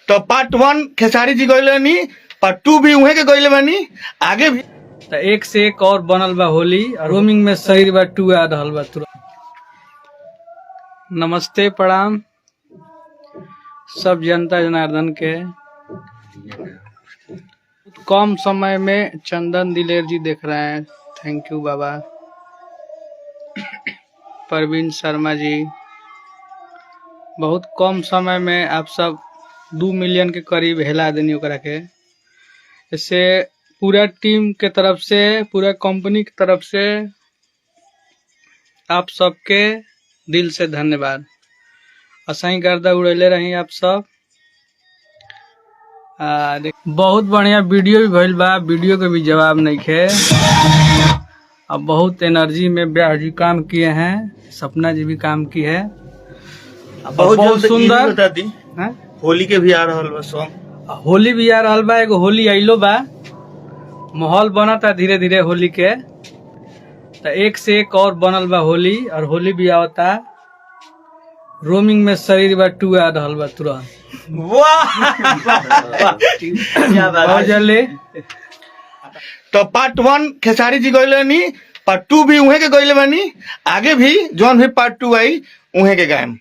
तो पार्ट 1 खेसारी जी गइले बानी, पार्ट 2 भी उहे के गइले बानी, आगे भी तो एक से एक और बनल बा होली और रोमिंग में शरीर बा 2 आ रहल बा तुरंत। नमस्ते प्रणाम सब जनता जनार्दन के। कम समय में चंदन दिलेर जी देख रहे हैं, थैंक यू बाबा। परवीन शर्मा जी, बहुत कम समय में आप सब 2 मिलियन के करीब हिला देनी ओकरा के। इससे पूरा टीम के तरफ से, पूरा कंपनी की तरफ से आप सबके दिल से धन्यवाद। असही गर्दा उड़ेले रही आप सब। बहुत बढ़िया वीडियो भी भइल बा, वीडियो के भी जवाब नहीं खे। अब बहुत एनर्जी में ब्याह जी काम किए हैं, सपना जी भी काम की है। बहुत सुंदर बता दी है? होली के भी आ रहल बा सॉन्ग। होली भी आ रहल बा, एगो होली आइलो बा, माहौल बनता धीरे धीरे होली के। तो एक से एक और बनल बा होली और होली भी आवता। रोमिंग में शरीर बा 2 आ रहल बा तुरंत। वाह जल्दी। तो पार्ट 1 खेसारी जी गइले बानी, पार्ट 2 भी उहे के गइले बानी, आगे भी जौन भी पार्ट 2 आई उहे के गायम।